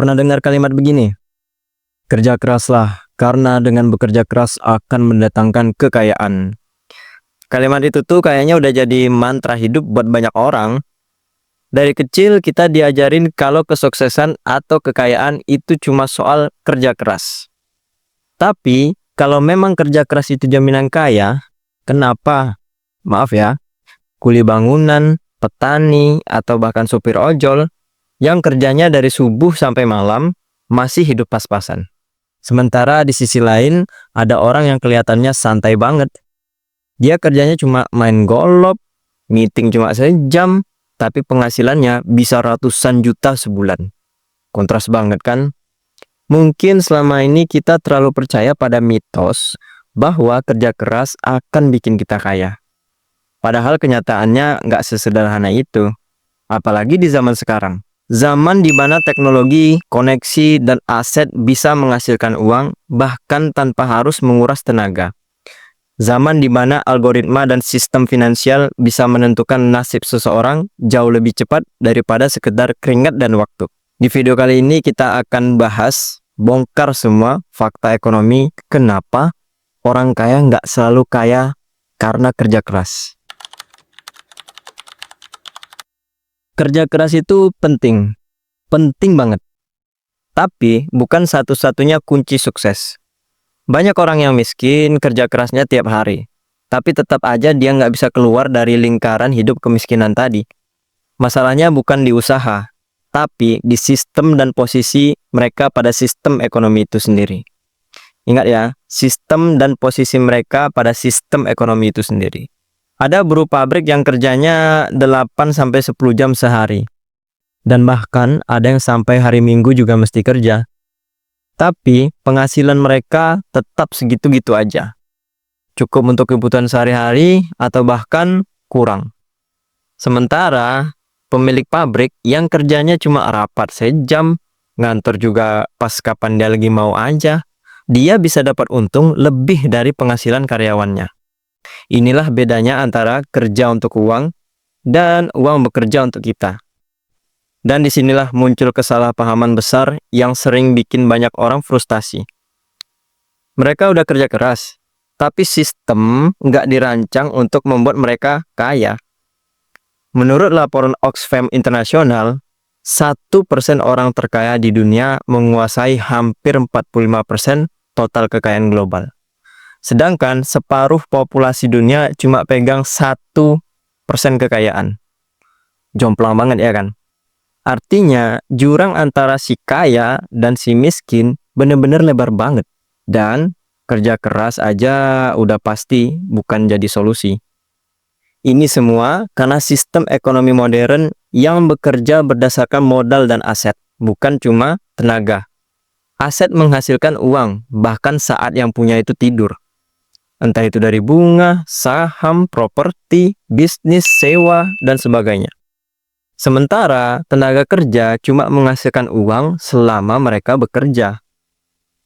Pernah dengar kalimat begini? Kerja keraslah, karena dengan bekerja keras akan mendatangkan kekayaan. Kalimat itu tuh kayaknya udah jadi mantra hidup buat banyak orang. Dari kecil kita diajarin kalau kesuksesan atau kekayaan itu cuma soal kerja keras. Tapi kalau memang kerja keras itu jaminan kaya, kenapa? Maaf ya, kuli bangunan, petani, atau bahkan supir ojol yang kerjanya dari subuh sampai malam masih hidup pas-pasan. Sementara di sisi lain ada orang yang kelihatannya santai banget. Dia kerjanya cuma main golf, meeting cuma sejam, tapi penghasilannya bisa ratusan juta sebulan. Kontras banget kan? Mungkin selama ini kita terlalu percaya pada mitos bahwa kerja keras akan bikin kita kaya. Padahal kenyataannya nggak sesederhana itu. Apalagi di zaman sekarang. Zaman di mana teknologi, koneksi, dan aset bisa menghasilkan uang bahkan tanpa harus menguras tenaga. Zaman di mana algoritma dan sistem finansial bisa menentukan nasib seseorang jauh lebih cepat daripada sekedar keringat dan waktu. Di video kali ini kita akan bahas, bongkar semua fakta ekonomi kenapa orang kaya nggak selalu kaya karena kerja keras. Kerja keras itu penting banget. Tapi bukan satu-satunya kunci sukses. Banyak orang yang miskin kerja kerasnya tiap hari, tapi tetap aja dia nggak bisa keluar dari lingkaran hidup kemiskinan tadi. Masalahnya bukan di usaha, tapi di sistem dan posisi mereka pada sistem ekonomi itu sendiri. Ingat ya, sistem dan posisi mereka pada sistem ekonomi itu sendiri. Ada buruh pabrik yang kerjanya 8-10 jam sehari. Dan bahkan ada yang sampai hari Minggu juga mesti kerja. Tapi penghasilan mereka tetap segitu-gitu aja. Cukup untuk kebutuhan sehari-hari atau bahkan kurang. Sementara pemilik pabrik yang kerjanya cuma rapat sejam, ngantor juga pas kapan dia lagi mau aja, dia bisa dapat untung lebih dari penghasilan karyawannya. Inilah bedanya antara kerja untuk uang dan uang bekerja untuk kita. Dan disinilah muncul kesalahpahaman besar yang sering bikin banyak orang frustasi. Mereka udah kerja keras, tapi sistem nggak dirancang untuk membuat mereka kaya. Menurut laporan Oxfam Internasional, 1% orang terkaya di dunia menguasai hampir 45% total kekayaan global. Sedangkan separuh populasi dunia cuma pegang 1% kekayaan. Jomplang banget ya kan? Artinya, jurang antara si kaya dan si miskin bener-bener lebar banget. Dan kerja keras aja udah pasti bukan jadi solusi. Ini semua karena sistem ekonomi modern yang bekerja berdasarkan modal dan aset, bukan cuma tenaga. Aset menghasilkan uang, bahkan saat yang punya itu tidur. Entah itu dari bunga, saham, properti, bisnis, sewa, dan sebagainya. Sementara tenaga kerja cuma menghasilkan uang selama mereka bekerja.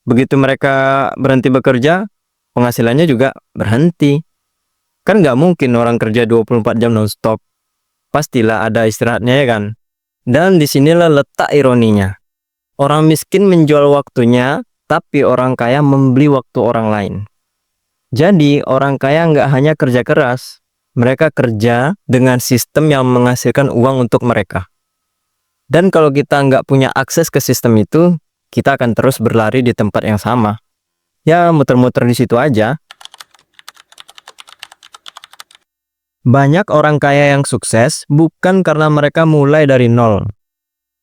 Begitu mereka berhenti bekerja, penghasilannya juga berhenti. Kan nggak mungkin orang kerja 24 jam non-stop. Pastilah ada istirahatnya ya kan? Dan disinilah letak ironinya. Orang miskin menjual waktunya, tapi orang kaya membeli waktu orang lain. Jadi orang kaya nggak hanya kerja keras, mereka kerja dengan sistem yang menghasilkan uang untuk mereka. Dan kalau kita nggak punya akses ke sistem itu, kita akan terus berlari di tempat yang sama. Ya, muter-muter di situ aja. Banyak orang kaya yang sukses bukan karena mereka mulai dari nol,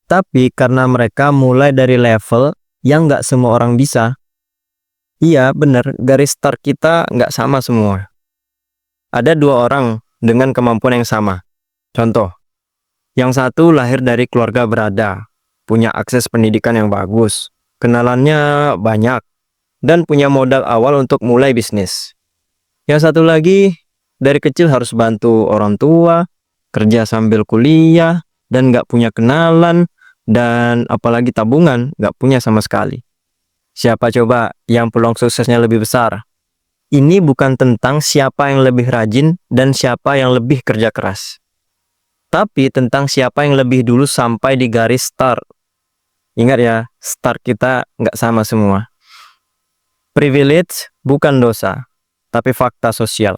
tapi karena mereka mulai dari level yang nggak semua orang bisa. Iya, bener, garis start kita nggak sama semua. Ada 2 orang dengan kemampuan yang sama. Contoh, yang satu lahir dari keluarga berada, punya akses pendidikan yang bagus, kenalannya banyak, dan punya modal awal untuk mulai bisnis. Yang satu lagi, dari kecil harus bantu orang tua, kerja sambil kuliah, dan nggak punya kenalan, dan apalagi tabungan, nggak punya sama sekali. Siapa coba yang peluang suksesnya lebih besar? Ini bukan tentang siapa yang lebih rajin dan siapa yang lebih kerja keras. Tapi tentang siapa yang lebih dulu sampai di garis start. Ingat ya, start kita nggak sama semua. Privilege bukan dosa, tapi fakta sosial.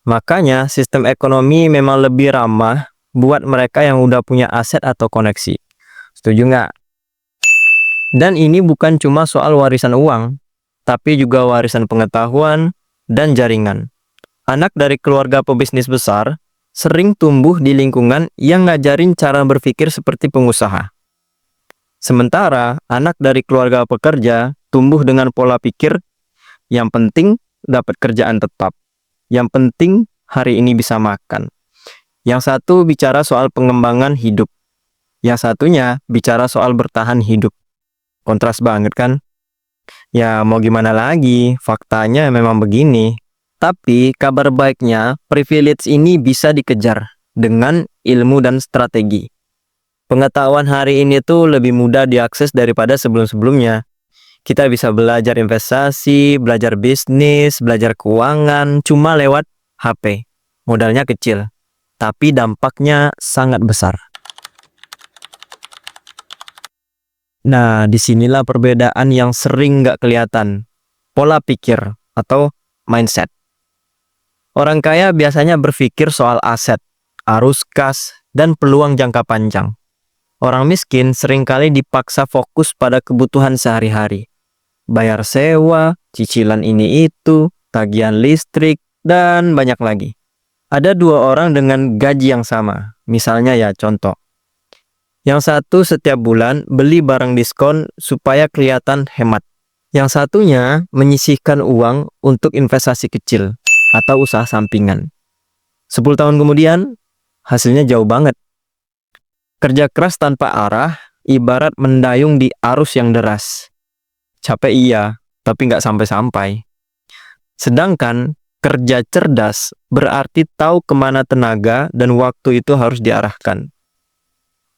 Makanya sistem ekonomi memang lebih ramah buat mereka yang udah punya aset atau koneksi. Setuju nggak? Dan ini bukan cuma soal warisan uang, tapi juga warisan pengetahuan dan jaringan. Anak dari keluarga pebisnis besar sering tumbuh di lingkungan yang ngajarin cara berpikir seperti pengusaha. Sementara anak dari keluarga pekerja tumbuh dengan pola pikir yang penting dapat kerjaan tetap. Yang penting hari ini bisa makan. Yang satu bicara soal pengembangan hidup. Yang satunya bicara soal bertahan hidup. Kontras banget kan? Ya mau gimana lagi, faktanya memang begini. Tapi kabar baiknya, privilege ini bisa dikejar dengan ilmu dan strategi. Pengetahuan hari ini tuh lebih mudah diakses daripada sebelum-sebelumnya. Kita bisa belajar investasi, belajar bisnis, belajar keuangan, cuma lewat HP. Modalnya kecil, tapi dampaknya sangat besar. Nah, disinilah perbedaan yang sering nggak kelihatan. Pola pikir atau mindset. Orang kaya biasanya berpikir soal aset, arus kas, dan peluang jangka panjang. Orang miskin seringkali dipaksa fokus pada kebutuhan sehari-hari. Bayar sewa, cicilan ini itu, tagihan listrik, dan banyak lagi. Ada dua orang dengan gaji yang sama. Misalnya ya contoh. Yang satu setiap bulan beli barang diskon supaya kelihatan hemat. Yang satunya menyisihkan uang untuk investasi kecil atau usaha sampingan. 10 tahun kemudian, hasilnya jauh banget. Kerja keras tanpa arah, ibarat mendayung di arus yang deras. Capek iya, tapi nggak sampai-sampai. Sedangkan kerja cerdas berarti tahu kemana tenaga dan waktu itu harus diarahkan.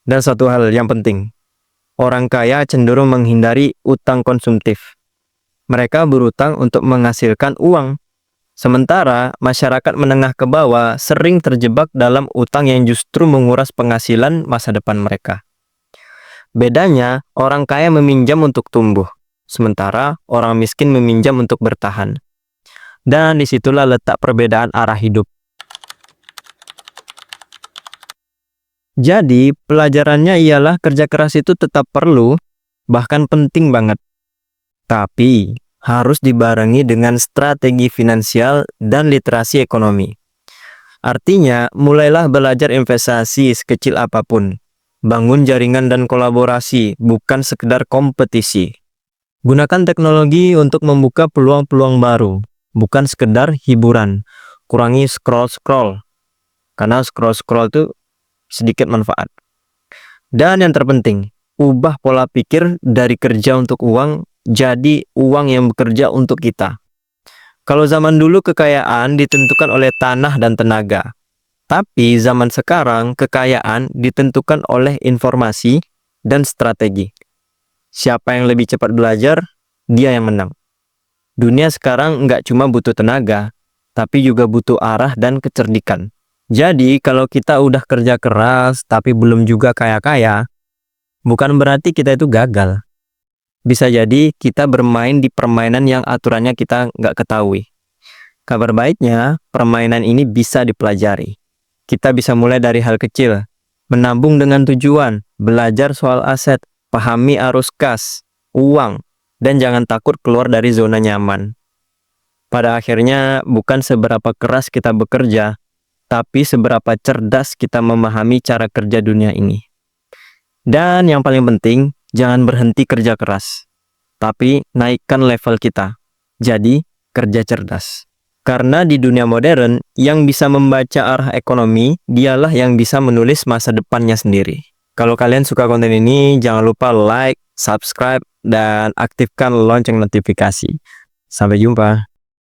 Dan satu hal yang penting, orang kaya cenderung menghindari utang konsumtif. Mereka berutang untuk menghasilkan uang. Sementara masyarakat menengah ke bawah sering terjebak dalam utang yang justru menguras penghasilan masa depan mereka. Bedanya, orang kaya meminjam untuk tumbuh, sementara orang miskin meminjam untuk bertahan. Dan disitulah letak perbedaan arah hidup. Jadi, pelajarannya ialah kerja keras itu tetap perlu, bahkan penting banget. Tapi, harus dibarengi dengan strategi finansial dan literasi ekonomi. Artinya, mulailah belajar investasi sekecil apapun. Bangun jaringan dan kolaborasi, bukan sekedar kompetisi. Gunakan teknologi untuk membuka peluang-peluang baru, bukan sekedar hiburan. Kurangi scroll-scroll, karena scroll-scroll itu sedikit manfaat. Dan yang terpenting, ubah pola pikir dari kerja untuk uang jadi uang yang bekerja untuk kita. Kalau zaman dulu kekayaan ditentukan oleh tanah dan tenaga. Tapi zaman sekarang kekayaan ditentukan oleh informasi dan strategi. Siapa yang lebih cepat belajar, dia yang menang. Dunia sekarang nggak cuma butuh tenaga, tapi juga butuh arah dan kecerdikan. Jadi kalau kita udah kerja keras tapi belum juga kaya-kaya, bukan berarti kita itu gagal. Bisa jadi kita bermain di permainan yang aturannya kita nggak ketahui. Kabar baiknya, permainan ini bisa dipelajari. Kita bisa mulai dari hal kecil, menabung dengan tujuan, belajar soal aset, pahami arus kas, uang, dan jangan takut keluar dari zona nyaman. Pada akhirnya, bukan seberapa keras kita bekerja, tapi seberapa cerdas kita memahami cara kerja dunia ini. Dan yang paling penting, jangan berhenti kerja keras, tapi naikkan level kita. Jadi, kerja cerdas. Karena di dunia modern, yang bisa membaca arah ekonomi, dialah yang bisa menulis masa depannya sendiri. Kalau kalian suka konten ini, jangan lupa like, subscribe, dan aktifkan lonceng notifikasi. Sampai jumpa.